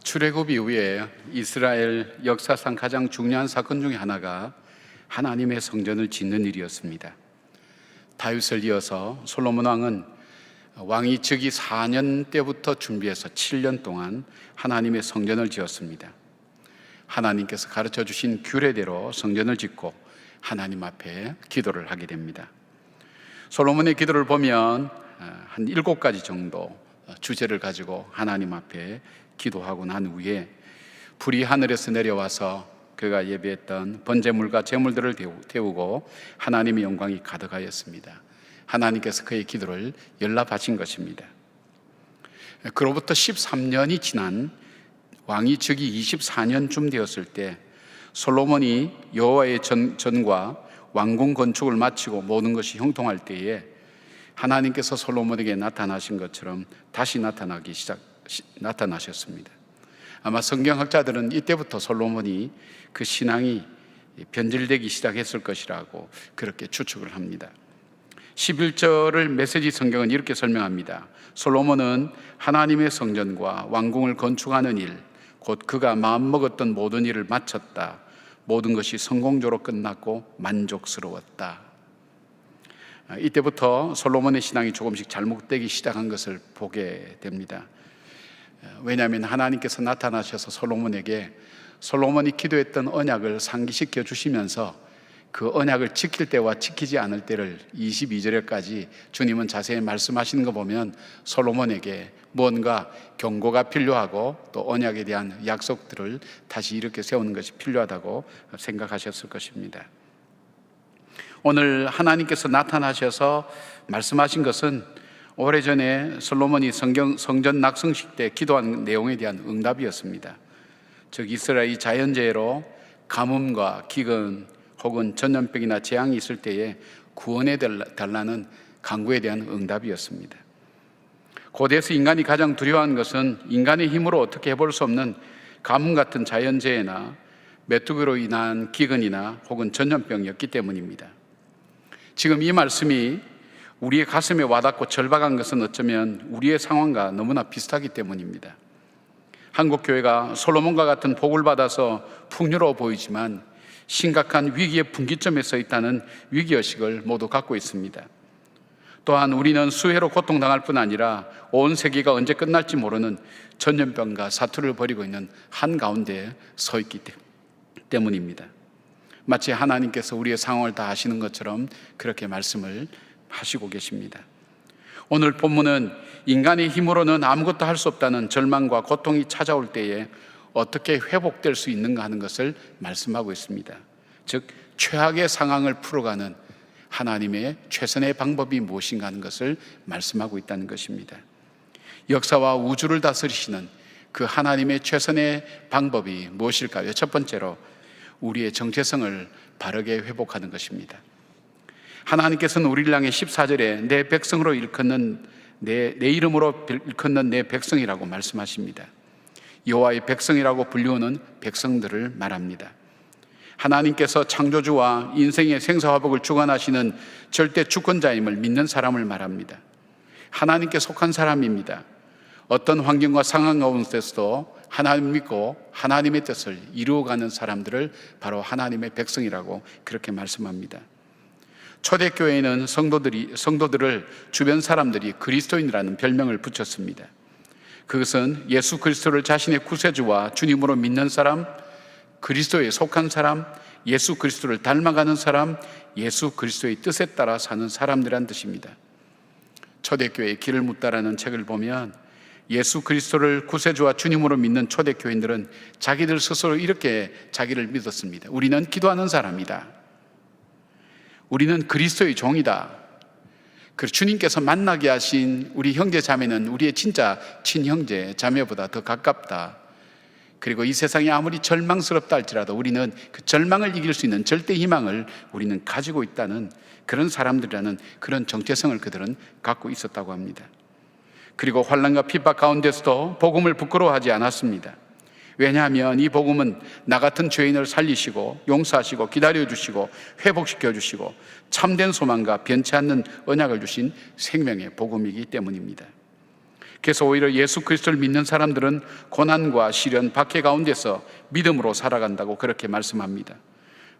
출애굽 이후에 이스라엘 역사상 가장 중요한 사건 중에 하나가 하나님의 성전을 짓는 일이었습니다. 다윗을 이어서 솔로몬 왕은 왕위 즉위 4년 때부터 준비해서 7년 동안 하나님의 성전을 지었습니다. 하나님께서 가르쳐 주신 규례대로 성전을 짓고 하나님 앞에 기도를 하게 됩니다. 솔로몬의 기도를 보면 한 7가지 정도 주제를 가지고 하나님 앞에 기도하고 난 후에 불이 하늘에서 내려와서 그가 예배했던 번제물과 제물들을 태우고 하나님의 영광이 가득하였습니다. 하나님께서 그의 기도를 연락하신 것입니다. 그로부터 13년이 지난 왕위 즉위 24년쯤 되었을 때 솔로몬이 여호와의 전과 왕궁 건축을 마치고 모든 것이 형통할 때에 하나님께서 솔로몬에게 나타나신 것처럼 다시 나타나셨습니다. 아마 성경학자들은 이때부터 솔로몬이 그 신앙이 변질되기 시작했을 것이라고 그렇게 추측을 합니다. 11절을 메시지 성경은 이렇게 설명합니다. 솔로몬은 하나님의 성전과 왕궁을 건축하는 일, 곧 그가 마음먹었던 모든 일을 마쳤다. 모든 것이 성공적으로 끝났고 만족스러웠다. 이때부터 솔로몬의 신앙이 조금씩 잘못되기 시작한 것을 보게 됩니다. 왜냐하면 하나님께서 나타나셔서 솔로몬이 기도했던 언약을 상기시켜 주시면서 그 언약을 지킬 때와 지키지 않을 때를 22절에까지 주님은 자세히 말씀하시는 거 보면 솔로몬에게 뭔가 경고가 필요하고 또 언약에 대한 약속들을 다시 이렇게 세우는 것이 필요하다고 생각하셨을 것입니다. 오늘 하나님께서 나타나셔서 말씀하신 것은 오래전에 솔로몬이 성전 낙성식 때 기도한 내용에 대한 응답이었습니다. 즉 이스라엘이 자연재해로 가뭄과 기근 혹은 전염병이나 재앙이 있을 때에 구원해 달라는 간구에 대한 응답이었습니다. 고대에서 인간이 가장 두려워한 것은 인간의 힘으로 어떻게 해볼 수 없는 가뭄 같은 자연재해나 메뚜기로 인한 기근이나 혹은 전염병이었기 때문입니다. 지금 이 말씀이 우리의 가슴에 와닿고 절박한 것은 어쩌면 우리의 상황과 너무나 비슷하기 때문입니다. 한국 교회가 솔로몬과 같은 복을 받아서 풍요로워 보이지만 심각한 위기의 분기점에 서 있다는 위기의식을 모두 갖고 있습니다. 또한 우리는 수해로 고통당할 뿐 아니라 온 세계가 언제 끝날지 모르는 전염병과 사투를 벌이고 있는 한가운데에 서 있기 때문입니다. 마치 하나님께서 우리의 상황을 다 아시는 것처럼 그렇게 말씀을 하시고 계십니다. 오늘 본문은 인간의 힘으로는 아무것도 할 수 없다는 절망과 고통이 찾아올 때에 어떻게 회복될 수 있는가 하는 것을 말씀하고 있습니다. 즉 최악의 상황을 풀어가는 하나님의 최선의 방법이 무엇인가 하는 것을 말씀하고 있다는 것입니다. 역사와 우주를 다스리시는 그 하나님의 최선의 방법이 무엇일까요? 첫 번째로 우리의 정체성을 바르게 회복하는 것입니다. 하나님께서는 우리를 향해 14절에 내 백성으로 일컫는 내 이름으로 일컫는 내 백성이라고 말씀하십니다. 여호와의 백성이라고 불리우는 백성들을 말합니다. 하나님께서 창조주와 인생의 생사화복을 주관하시는 절대 주권자임을 믿는 사람을 말합니다. 하나님께 속한 사람입니다. 어떤 환경과 상황 가운데서도 하나님 믿고 하나님의 뜻을 이루어가는 사람들을 바로 하나님의 백성이라고 그렇게 말씀합니다. 초대교회에는 성도들을 주변 사람들이 그리스도인이라는 별명을 붙였습니다. 그것은 예수 그리스도를 자신의 구세주와 주님으로 믿는 사람, 그리스도에 속한 사람, 예수 그리스도를 닮아가는 사람, 예수 그리스도의 뜻에 따라 사는 사람들이란 뜻입니다. 초대교회의 길을 묻다라는 책을 보면 예수 그리스도를 구세주와 주님으로 믿는 초대교인들은 자기들 스스로 이렇게 자기를 믿었습니다. 우리는 기도하는 사람이다. 우리는 그리스도의 종이다. 그리고 주님께서 만나게 하신 우리 형제 자매는 우리의 진짜 친형제 자매보다 더 가깝다. 그리고 이 세상이 아무리 절망스럽다 할지라도 우리는 그 절망을 이길 수 있는 절대 희망을 우리는 가지고 있다는 그런 사람들이라는 그런 정체성을 그들은 갖고 있었다고 합니다. 그리고 환난과 핍박 가운데서도 복음을 부끄러워하지 않았습니다. 왜냐하면 이 복음은 나 같은 죄인을 살리시고 용서하시고 기다려주시고 회복시켜주시고 참된 소망과 변치 않는 언약을 주신 생명의 복음이기 때문입니다. 그래서 오히려 예수 그리스도를 믿는 사람들은 고난과 시련, 박해 가운데서 믿음으로 살아간다고 그렇게 말씀합니다.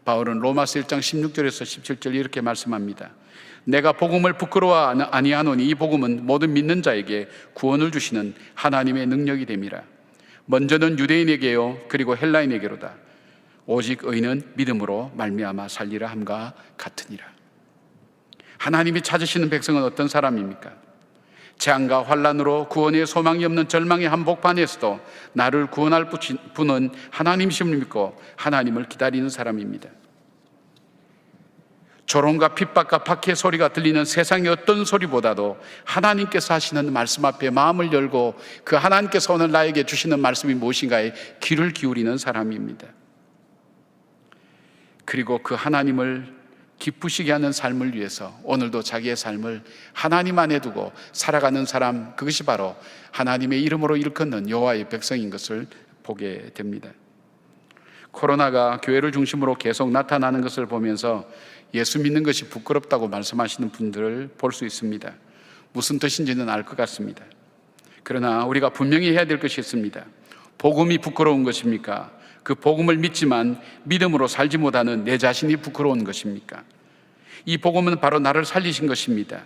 바울은 로마서 1장 16절에서 17절 이렇게 말씀합니다. 내가 복음을 부끄러워 아니하노니 이 복음은 모든 믿는 자에게 구원을 주시는 하나님의 능력이 됨이라. 먼저는 유대인에게요 그리고 헬라인에게로다. 오직 의인은 믿음으로 말미암아 살리라 함과 같으니라. 하나님이 찾으시는 백성은 어떤 사람입니까? 재앙과 환난으로 구원의 소망이 없는 절망의 한복판에서도 나를 구원할 분은 하나님이심을 믿고 하나님을 기다리는 사람입니다. 조롱과 핍박과 박해 소리가 들리는 세상의 어떤 소리보다도 하나님께서 하시는 말씀 앞에 마음을 열고 그 하나님께서 오늘 나에게 주시는 말씀이 무엇인가에 귀를 기울이는 사람입니다. 그리고 그 하나님을 기쁘시게 하는 삶을 위해서 오늘도 자기의 삶을 하나님 안에 두고 살아가는 사람, 그것이 바로 하나님의 이름으로 일컫는 여호와의 백성인 것을 보게 됩니다. 코로나가 교회를 중심으로 계속 나타나는 것을 보면서 예수 믿는 것이 부끄럽다고 말씀하시는 분들을 볼 수 있습니다. 무슨 뜻인지는 알 것 같습니다. 그러나 우리가 분명히 해야 될 것이 있습니다. 복음이 부끄러운 것입니까? 그 복음을 믿지만 믿음으로 살지 못하는 내 자신이 부끄러운 것입니까? 이 복음은 바로 나를 살리신 것입니다.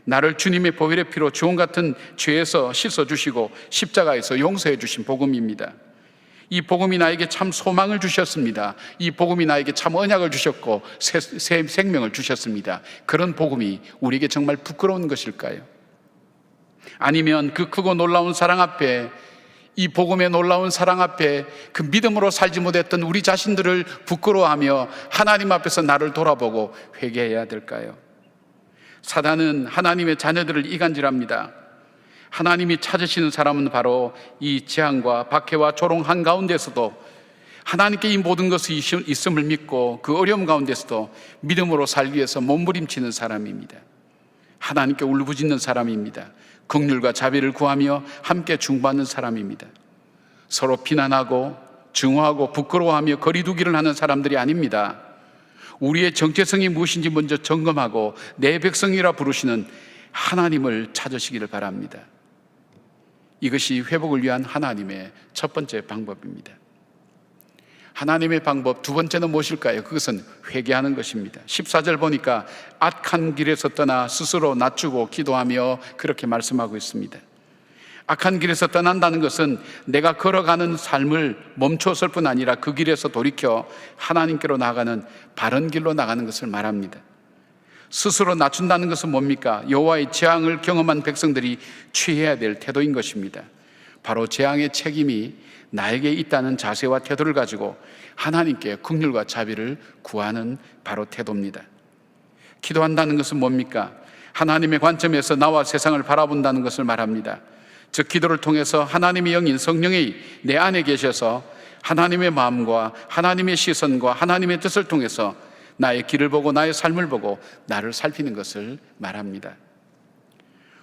나를 주님의 보혈의 피로 주홍 같은 죄에서 씻어주시고 십자가에서 용서해 주신 복음입니다. 이 복음이 나에게 참 소망을 주셨습니다. 이 복음이 나에게 참 언약을 주셨고 새 생명을 주셨습니다. 그런 복음이 우리에게 정말 부끄러운 것일까요? 아니면 그 크고 놀라운 사랑 앞에, 이 복음의 놀라운 사랑 앞에 그 믿음으로 살지 못했던 우리 자신들을 부끄러워하며 하나님 앞에서 나를 돌아보고 회개해야 될까요? 사단은 하나님의 자녀들을 이간질합니다. 하나님이 찾으시는 사람은 바로 이 재앙과 박해와 조롱 한가운데서도 하나님께 이 모든 것이 있음을 믿고 그 어려움 가운데서도 믿음으로 살기 위해서 몸부림치는 사람입니다. 하나님께 울부짖는 사람입니다. 긍휼과 자비를 구하며 함께 중보하는 사람입니다. 서로 비난하고 증오하고 부끄러워하며 거리두기를 하는 사람들이 아닙니다. 우리의 정체성이 무엇인지 먼저 점검하고 내 백성이라 부르시는 하나님을 찾으시기를 바랍니다. 이것이 회복을 위한 하나님의 첫 번째 방법입니다. 하나님의 방법 두 번째는 무엇일까요? 그것은 회개하는 것입니다. 14절 보니까 악한 길에서 떠나 스스로 낮추고 기도하며 그렇게 말씀하고 있습니다. 악한 길에서 떠난다는 것은 내가 걸어가는 삶을 멈추었을 뿐 아니라 그 길에서 돌이켜 하나님께로 나아가는 바른 길로 나가는 것을 말합니다. 스스로 낮춘다는 것은 뭡니까? 여호와의 재앙을 경험한 백성들이 취해야 될 태도인 것입니다. 바로 재앙의 책임이 나에게 있다는 자세와 태도를 가지고 하나님께 긍휼과 자비를 구하는 바로 태도입니다. 기도한다는 것은 뭡니까? 하나님의 관점에서 나와 세상을 바라본다는 것을 말합니다. 즉 기도를 통해서 하나님의 영인 성령이 내 안에 계셔서 하나님의 마음과 하나님의 시선과 하나님의 뜻을 통해서 나의 길을 보고 나의 삶을 보고 나를 살피는 것을 말합니다.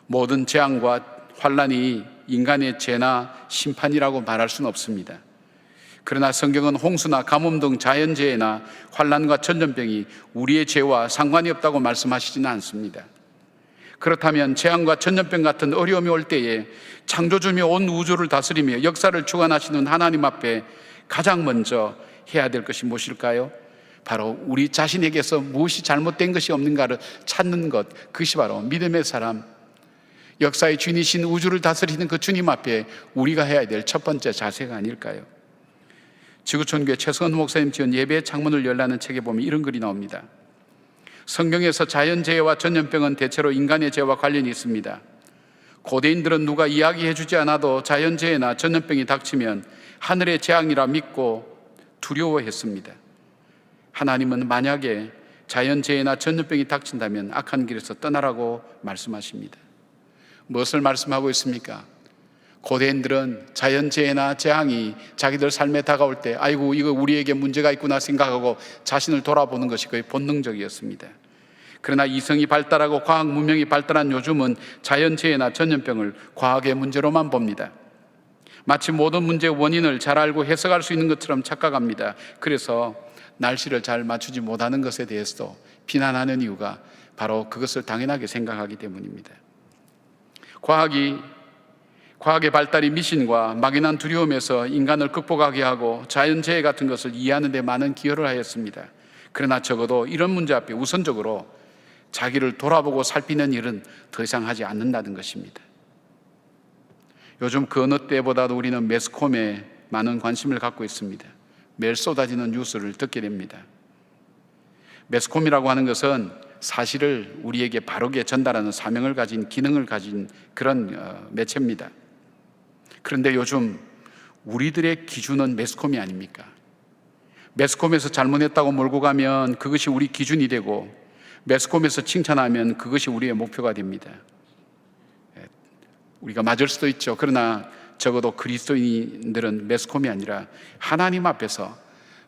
모든 재앙과 환난이 인간의 죄나 심판이라고 말할 수는 없습니다. 그러나 성경은 홍수나 가뭄 등 자연재해나 환난과 전염병이 우리의 죄와 상관이 없다고 말씀하시지는 않습니다. 그렇다면 재앙과 전염병 같은 어려움이 올 때에 창조주며 온 우주를 다스리며 역사를 주관하시는 하나님 앞에 가장 먼저 해야 될 것이 무엇일까요? 바로 우리 자신에게서 무엇이 잘못된 것이 없는가를 찾는 것, 그것이 바로 믿음의 사람, 역사의 주인이신 우주를 다스리는 그 주님 앞에 우리가 해야 될 첫 번째 자세가 아닐까요? 지구촌교회 최성원 목사님 지은 예배의 창문을 열라는 책에 보면 이런 글이 나옵니다. 성경에서 자연재해와 전염병은 대체로 인간의 죄와 관련이 있습니다. 고대인들은 누가 이야기해 주지 않아도 자연재해나 전염병이 닥치면 하늘의 재앙이라 믿고 두려워했습니다. 하나님은 만약에 자연재해나 전염병이 닥친다면 악한 길에서 떠나라고 말씀하십니다. 무엇을 말씀하고 있습니까? 고대인들은 자연재해나 재앙이 자기들 삶에 다가올 때 아이고 이거 우리에게 문제가 있구나 생각하고 자신을 돌아보는 것이 거의 본능적이었습니다. 그러나 이성이 발달하고 과학 문명이 발달한 요즘은 자연재해나 전염병을 과학의 문제로만 봅니다. 마치 모든 문제의 원인을 잘 알고 해석할 수 있는 것처럼 착각합니다. 그래서 날씨를 잘 맞추지 못하는 것에 대해서도 비난하는 이유가 바로 그것을 당연하게 생각하기 때문입니다. 과학이 과학의 발달이 미신과 막연한 두려움에서 인간을 극복하게 하고 자연재해 같은 것을 이해하는 데 많은 기여를 하였습니다. 그러나 적어도 이런 문제 앞에 우선적으로 자기를 돌아보고 살피는 일은 더 이상 하지 않는다는 것입니다. 요즘 그 어느 때보다도 우리는 매스컴에 많은 관심을 갖고 있습니다. 매일 쏟아지는 뉴스를 듣게 됩니다. 매스컴이라고 하는 것은 사실을 우리에게 바르게 전달하는 사명을 가진, 기능을 가진 그런 매체입니다. 그런데 요즘 우리들의 기준은 매스컴이 아닙니까? 매스컴에서 잘못했다고 몰고 가면 그것이 우리 기준이 되고, 매스컴에서 칭찬하면 그것이 우리의 목표가 됩니다. 우리가 맞을 수도 있죠. 그러나 적어도 그리스도인들은 매스컴이 아니라 하나님 앞에서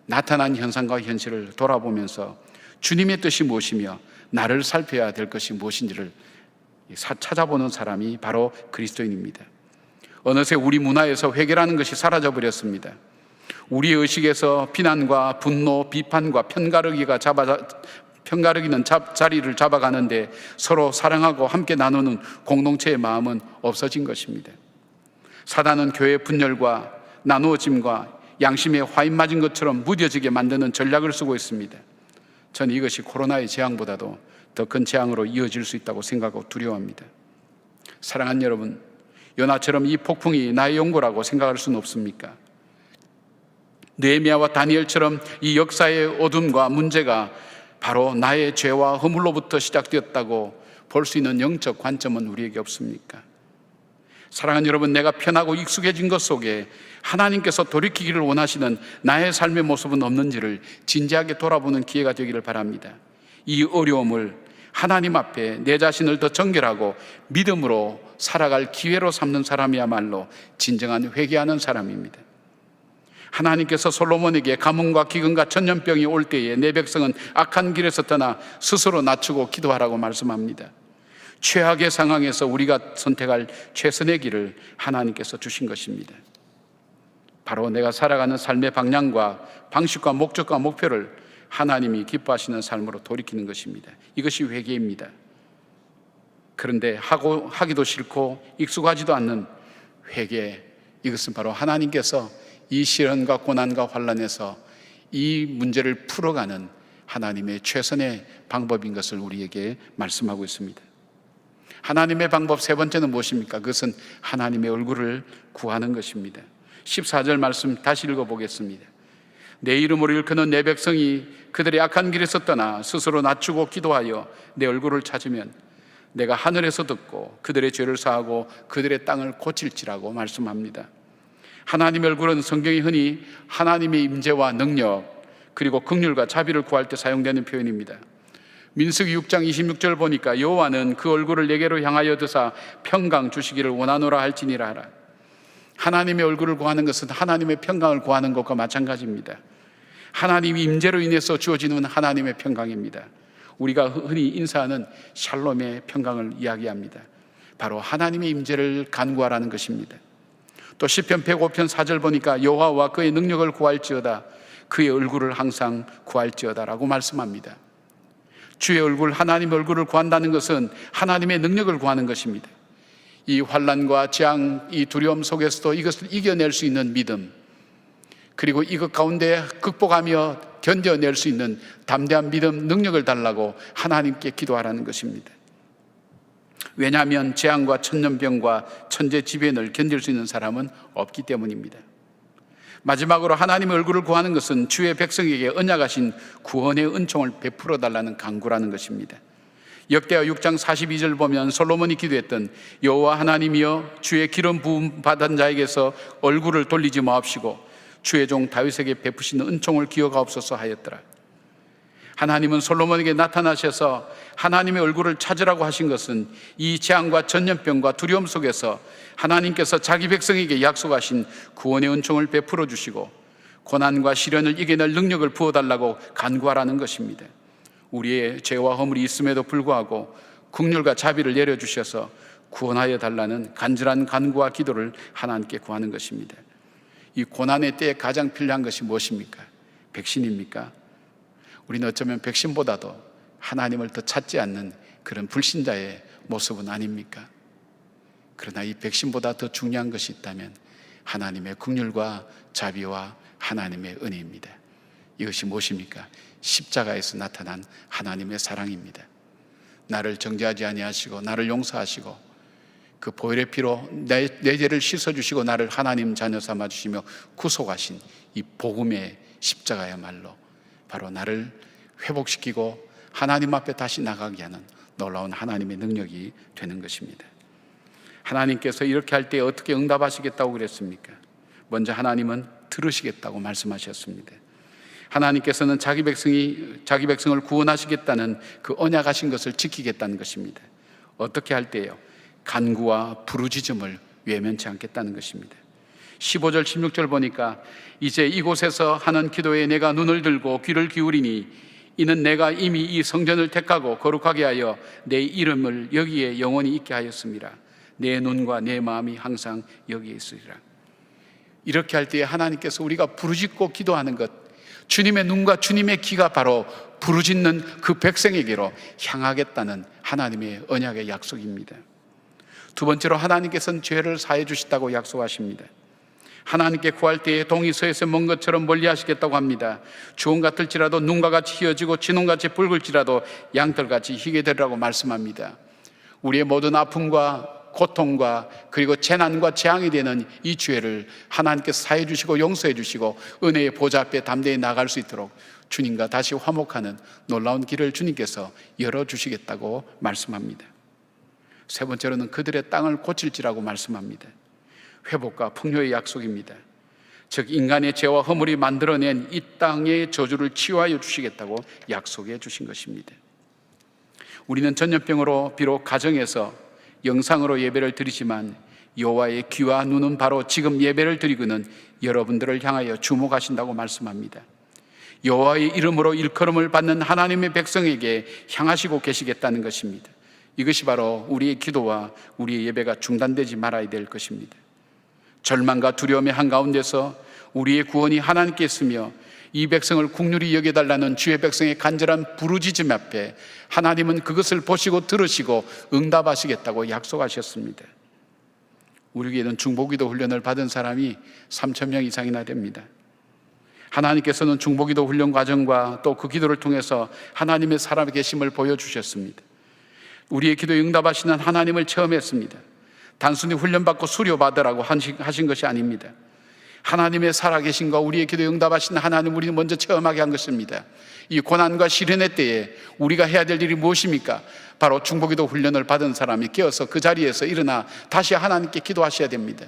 나타난 현상과 현실을 돌아보면서 주님의 뜻이 무엇이며 나를 살펴야 될 것이 무엇인지를 찾아보는 사람이 바로 그리스도인입니다. 어느새 우리 문화에서 회개라는 것이 사라져버렸습니다. 우리의 의식에서 비난과 분노, 비판과 편가르기는 자리를 잡아가는데 서로 사랑하고 함께 나누는 공동체의 마음은 없어진 것입니다. 사단은 교회의 분열과 나누어짐과 양심에 화인 맞은 것처럼 무뎌지게 만드는 전략을 쓰고 있습니다. 저는 이것이 코로나의 재앙보다도 더 큰 재앙으로 이어질 수 있다고 생각하고 두려워합니다. 사랑하는 여러분, 요나처럼 이 폭풍이 나의 용고라고 생각할 수는 없습니까? 느헤미야와 다니엘처럼 이 역사의 어둠과 문제가 바로 나의 죄와 허물로부터 시작되었다고 볼 수 있는 영적 관점은 우리에게 없습니까? 사랑하는 여러분, 내가 편하고 익숙해진 것 속에 하나님께서 돌이키기를 원하시는 나의 삶의 모습은 없는지를 진지하게 돌아보는 기회가 되기를 바랍니다. 이 어려움을 하나님 앞에 내 자신을 더 정결하고 믿음으로 살아갈 기회로 삼는 사람이야말로 진정한 회개하는 사람입니다. 하나님께서 솔로몬에게 가뭄과 기근과 천년병이 올 때에 내 백성은 악한 길에서 떠나 스스로 낮추고 기도하라고 말씀합니다. 최악의 상황에서 우리가 선택할 최선의 길을 하나님께서 주신 것입니다. 바로 내가 살아가는 삶의 방향과 방식과 목적과 목표를 하나님이 기뻐하시는 삶으로 돌이키는 것입니다. 이것이 회개입니다. 그런데 하기도 싫고 익숙하지도 않는 회개, 이것은 바로 하나님께서 이 시련과 고난과 환난에서 이 문제를 풀어가는 하나님의 최선의 방법인 것을 우리에게 말씀하고 있습니다. 하나님의 방법 세 번째는 무엇입니까? 그것은 하나님의 얼굴을 구하는 것입니다. 14절 말씀 다시 읽어보겠습니다. 내 이름으로 일컫는 내 백성이 그들의 악한 길에서 떠나 스스로 낮추고 기도하여 내 얼굴을 찾으면 내가 하늘에서 듣고 그들의 죄를 사하고 그들의 땅을 고칠지라고 말씀합니다. 하나님의 얼굴은 성경이 흔히 하나님의 임재와 능력 그리고 긍휼과 자비를 구할 때 사용되는 표현입니다. 민수기 6장 26절 보니까 여호와는 그 얼굴을 내게로 향하여 드사 평강 주시기를 원하노라 할지니라 하라. 하나님의 얼굴을 구하는 것은 하나님의 평강을 구하는 것과 마찬가지입니다. 하나님의 임재로 인해서 주어지는 하나님의 평강입니다. 우리가 흔히 인사하는 샬롬의 평강을 이야기합니다. 바로 하나님의 임재를 간구하라는 것입니다. 또 시편 105편 4절 보니까 여호와와 그의 능력을 구할지어다, 그의 얼굴을 항상 구할지어다라고 말씀합니다. 주의 얼굴, 하나님의 얼굴을 구한다는 것은 하나님의 능력을 구하는 것입니다. 이 환난과 재앙, 이 두려움 속에서도 이것을 이겨낼 수 있는 믿음, 그리고 이것 가운데 극복하며 견뎌낼 수 있는 담대한 믿음, 능력을 달라고 하나님께 기도하라는 것입니다. 왜냐하면 재앙과 천년병과 천재지변을 견딜 수 있는 사람은 없기 때문입니다. 마지막으로 하나님의 얼굴을 구하는 것은 주의 백성에게 언약하신 구원의 은총을 베풀어 달라는 간구라는 것입니다. 역대하 6장 42절 보면 솔로몬이 기도했던 여호와 하나님이여 주의 기름 부음 받은 자에게서 얼굴을 돌리지 마옵시고 주의 종 다윗에게 베푸시는 은총을 기억하옵소서 하였더라. 하나님은 솔로몬에게 나타나셔서 하나님의 얼굴을 찾으라고 하신 것은 이 재앙과 전염병과 두려움 속에서 하나님께서 자기 백성에게 약속하신 구원의 은총을 베풀어 주시고 고난과 시련을 이겨낼 능력을 부어달라고 간구하라는 것입니다. 우리의 죄와 허물이 있음에도 불구하고 긍휼과 자비를 내려주셔서 구원하여 달라는 간절한 간구와 기도를 하나님께 구하는 것입니다. 이 고난의 때에 가장 필요한 것이 무엇입니까? 백신입니까? 우리는 어쩌면 백신보다도 하나님을 더 찾지 않는 그런 불신자의 모습은 아닙니까? 그러나 이 백신보다 더 중요한 것이 있다면 하나님의 긍휼과 자비와 하나님의 은혜입니다. 이것이 무엇입니까? 십자가에서 나타난 하나님의 사랑입니다. 나를 정죄하지 아니하시고 나를 용서하시고 그 보혈의 피로 내 죄를 씻어주시고 나를 하나님 자녀 삼아주시며 구속하신 이 복음의 십자가야말로 바로 나를 회복시키고 하나님 앞에 다시 나가게 하는 놀라운 하나님의 능력이 되는 것입니다. 하나님께서 이렇게 할 때 어떻게 응답하시겠다고 그랬습니까? 먼저 하나님은 들으시겠다고 말씀하셨습니다. 하나님께서는 자기 백성을 구원하시겠다는 그 언약하신 것을 지키겠다는 것입니다. 어떻게 할 때요? 간구와 부르짖음을 외면치 않겠다는 것입니다. 15절 16절 보니까 이제 이곳에서 하는 기도에 내가 눈을 들고 귀를 기울이니 이는 내가 이미 이 성전을 택하고 거룩하게 하여 내 이름을 여기에 영원히 있게 하였습니다. 내 눈과 내 마음이 항상 여기에 있으리라. 이렇게 할 때에 하나님께서 우리가 부르짖고 기도하는 것, 주님의 눈과 주님의 귀가 바로 부르짖는 그 백성에게로 향하겠다는 하나님의 언약의 약속입니다. 두 번째로 하나님께서는 죄를 사해 주시다고 약속하십니다. 하나님께 구할 때에 동이 서에서 먼 것처럼 멀리 하시겠다고 합니다. 주홍 같을지라도 눈과 같이 희어지고 진홍같이 붉을지라도 양털같이 희게 되리라고 말씀합니다. 우리의 모든 아픔과 고통과 그리고 재난과 재앙이 되는 이 죄를 하나님께서 사해 주시고 용서해 주시고 은혜의 보좌 앞에 담대히 나갈 수 있도록 주님과 다시 화목하는 놀라운 길을 주님께서 열어주시겠다고 말씀합니다. 세 번째로는 그들의 땅을 고칠지라고 말씀합니다. 회복과 풍요의 약속입니다. 즉 인간의 죄와 허물이 만들어낸 이 땅의 저주를 치유하여 주시겠다고 약속해 주신 것입니다. 우리는 전염병으로 비록 가정에서 영상으로 예배를 드리지만 여호와의 귀와 눈은 바로 지금 예배를 드리고는 여러분들을 향하여 주목하신다고 말씀합니다. 여호와의 이름으로 일컬음을 받는 하나님의 백성에게 향하시고 계시겠다는 것입니다. 이것이 바로 우리의 기도와 우리의 예배가 중단되지 말아야 될 것입니다. 절망과 두려움의 한가운데서 우리의 구원이 하나님께 있으며 이 백성을 긍휼히 여겨달라는 주의 백성의 간절한 부르짖음 앞에 하나님은 그것을 보시고 들으시고 응답하시겠다고 약속하셨습니다. 우리에게는 중보기도 훈련을 받은 사람이 3,000명 이상이나 됩니다. 하나님께서는 중보기도 훈련 과정과 또 그 기도를 통해서 하나님의 살아계심을 보여주셨습니다. 우리의 기도에 응답하시는 하나님을 체험했습니다. 단순히 훈련받고 수료받으라고 하신 것이 아닙니다. 하나님의 살아계신과 우리의 기도에 응답하시는 하나님 우리는 먼저 체험하게 한 것입니다. 이 고난과 시련의 때에 우리가 해야 될 일이 무엇입니까? 바로 중보기도 훈련을 받은 사람이 깨어서 그 자리에서 일어나 다시 하나님께 기도하셔야 됩니다.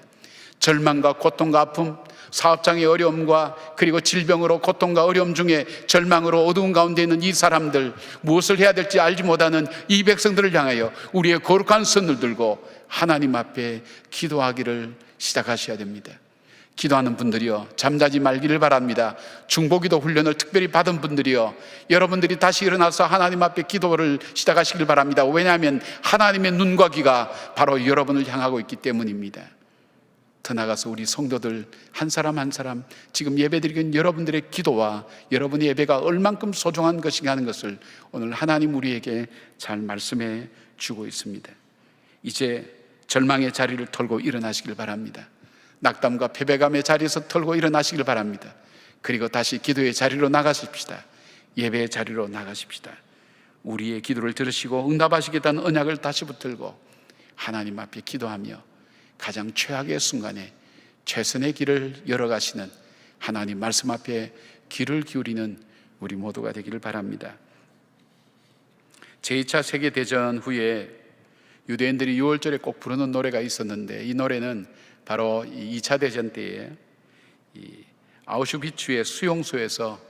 절망과 고통과 아픔, 사업장의 어려움과 그리고 질병으로 고통과 어려움 중에 절망으로 어두운 가운데 있는 이 사람들, 무엇을 해야 될지 알지 못하는 이 백성들을 향하여 우리의 거룩한 손을 들고 하나님 앞에 기도하기를 시작하셔야 됩니다. 기도하는 분들이요, 잠자지 말기를 바랍니다. 중보기도 훈련을 특별히 받은 분들이요, 여러분들이 다시 일어나서 하나님 앞에 기도를 시작하시길 바랍니다. 왜냐하면 하나님의 눈과 귀가 바로 여러분을 향하고 있기 때문입니다. 더 나아가서 우리 성도들 한 사람 한 사람 지금 예배드리는 여러분들의 기도와 여러분의 예배가 얼만큼 소중한 것인가 하는 것을 오늘 하나님 우리에게 잘 말씀해 주고 있습니다. 이제 절망의 자리를 털고 일어나시길 바랍니다. 낙담과 패배감의 자리에서 털고 일어나시길 바랍니다. 그리고 다시 기도의 자리로 나가십시다. 예배의 자리로 나가십시다. 우리의 기도를 들으시고 응답하시겠다는 언약을 다시 붙들고 하나님 앞에 기도하며 가장 최악의 순간에 최선의 길을 열어가시는 하나님 말씀 앞에 귀를 기울이는 우리 모두가 되기를 바랍니다. 제2차 세계대전 후에 유대인들이 6월절에 꼭 부르는 노래가 있었는데 이 노래는 바로 2차 대전 때에 아우슈비츠의 수용소에서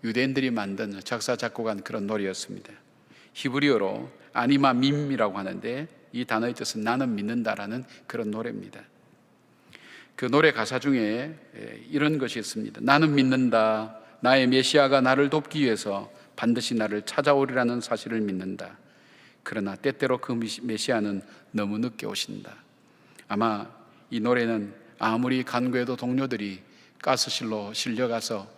유대인들이 만든 작사 작곡한 그런 노래였습니다. 히브리어로 아니마 밈이라고 하는데 이 단어의 뜻은 나는 믿는다라는 그런 노래입니다. 그 노래 가사 중에 이런 것이 있습니다. 나는 믿는다. 나의 메시아가 나를 돕기 위해서 반드시 나를 찾아오리라는 사실을 믿는다. 그러나 때때로 그 메시아는 너무 늦게 오신다. 아마 이 노래는 아무리 간구해도 동료들이 가스실로 실려가서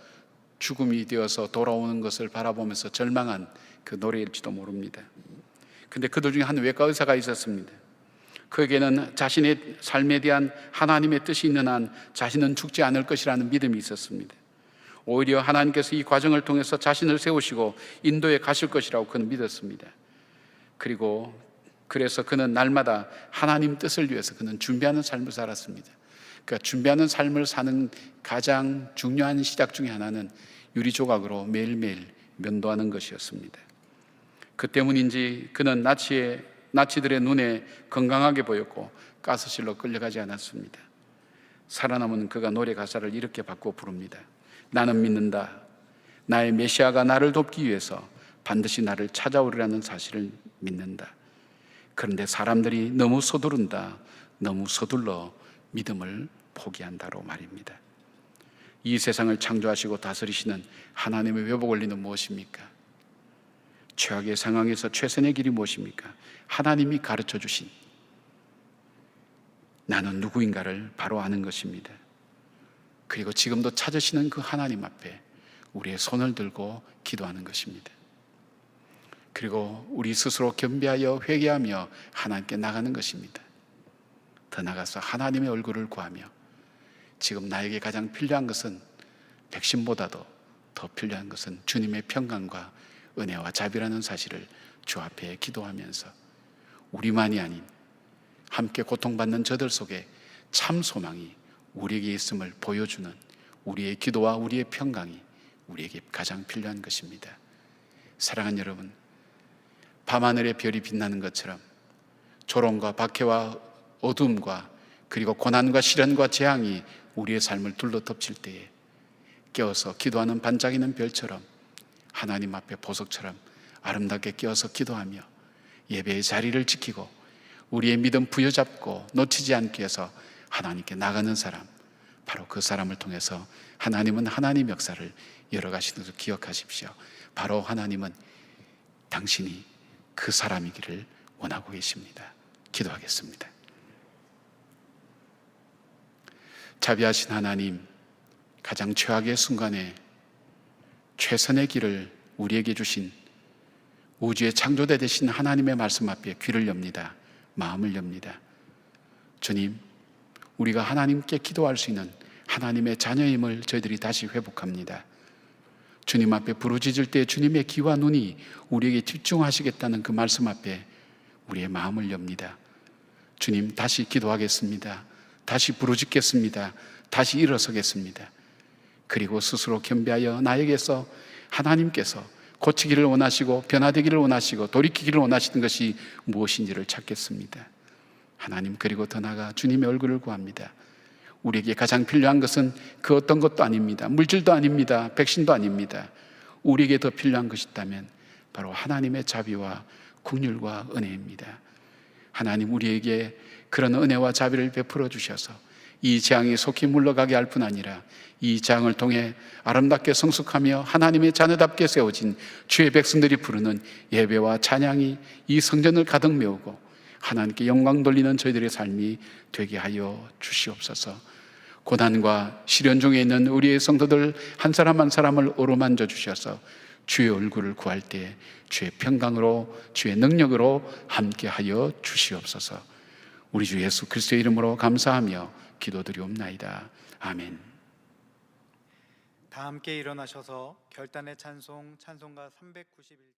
죽음이 되어서 돌아오는 것을 바라보면서 절망한 그 노래일지도 모릅니다. 근데 그들 중에 한 외과 의사가 있었습니다. 그에게는 자신의 삶에 대한 하나님의 뜻이 있는 한 자신은 죽지 않을 것이라는 믿음이 있었습니다. 오히려 하나님께서 이 과정을 통해서 자신을 세우시고 인도에 가실 것이라고 그는 믿었습니다. 그래서 그는 날마다 하나님 뜻을 위해서 그는 준비하는 삶을 살았습니다. 그러니까 준비하는 삶을 사는 가장 중요한 시작 중에 하나는 유리 조각으로 매일매일 면도하는 것이었습니다. 그 때문인지 그는 나치들의 눈에 건강하게 보였고 가스실로 끌려가지 않았습니다. 살아남은 그가 노래 가사를 이렇게 바꿔 부릅니다. 나는 믿는다. 나의 메시아가 나를 돕기 위해서 반드시 나를 찾아오리라는 사실을 믿는다. 그런데 사람들이 너무 서두른다. 너무 서둘러 믿음을 포기한다로 말입니다. 이 세상을 창조하시고 다스리시는 하나님의 회복 원리는 무엇입니까? 최악의 상황에서 최선의 길이 무엇입니까? 하나님이 가르쳐 주신 나는 누구인가를 바로 아는 것입니다. 그리고 지금도 찾으시는 그 하나님 앞에 우리의 손을 들고 기도하는 것입니다. 그리고 우리 스스로 겸비하여 회개하며 하나님께 나가는 것입니다. 더 나아가서 하나님의 얼굴을 구하며 지금 나에게 가장 필요한 것은 백신보다도 더 필요한 것은 주님의 평강과 은혜와 자비라는 사실을 주 앞에 기도하면서 우리만이 아닌 함께 고통받는 저들 속에 참 소망이 우리에게 있음을 보여주는 우리의 기도와 우리의 평강이 우리에게 가장 필요한 것입니다. 사랑하는 여러분, 밤하늘의 별이 빛나는 것처럼 조롱과 박해와 어둠과 그리고 고난과 시련과 재앙이 우리의 삶을 둘러 덮칠 때에 깨어서 기도하는 반짝이는 별처럼 하나님 앞에 보석처럼 아름답게 깨어서 기도하며 예배의 자리를 지키고 우리의 믿음 부여잡고 놓치지 않기 위해서 하나님께 나가는 사람, 바로 그 사람을 통해서 하나님은 하나님 역사를 열어가시는 것을 기억하십시오. 바로 하나님은 당신이 그 사람이기를 원하고 계십니다. 기도하겠습니다. 자비하신 하나님, 가장 최악의 순간에 최선의 길을 우리에게 주신 우주의 창조대 되신 하나님의 말씀 앞에 귀를 엽니다. 마음을 엽니다. 주님, 우리가 하나님께 기도할 수 있는 하나님의 자녀임을 저희들이 다시 회복합니다. 주님 앞에 부르짖을 때 주님의 귀와 눈이 우리에게 집중하시겠다는 그 말씀 앞에 우리의 마음을 엽니다. 주님, 다시 기도하겠습니다. 다시 부르짖겠습니다. 다시 일어서겠습니다. 그리고 스스로 겸비하여 나에게서 하나님께서 고치기를 원하시고 변화되기를 원하시고 돌이키기를 원하시는 것이 무엇인지를 찾겠습니다. 하나님, 그리고 더 나아가 주님의 얼굴을 구합니다. 우리에게 가장 필요한 것은 그 어떤 것도 아닙니다. 물질도 아닙니다. 백신도 아닙니다. 우리에게 더 필요한 것이 있다면 바로 하나님의 자비와 긍휼과 은혜입니다. 하나님, 우리에게 그런 은혜와 자비를 베풀어 주셔서 이 재앙이 속히 물러가게 할 뿐 아니라 이 재앙을 통해 아름답게 성숙하며 하나님의 자녀답게 세워진 주의 백성들이 부르는 예배와 찬양이 이 성전을 가득 메우고 하나님께 영광 돌리는 저희들의 삶이 되게 하여 주시옵소서. 고난과 시련 중에 있는 우리의 성도들 한 사람 한 사람을 어루만져 주셔서 주의 얼굴을 구할 때 주의 평강으로 주의 능력으로 함께 하여 주시옵소서. 우리 주 예수 그리스도의 이름으로 감사하며 기도드리옵나이다. 아멘. 다 함께 일어나셔서 결단의 찬송가 391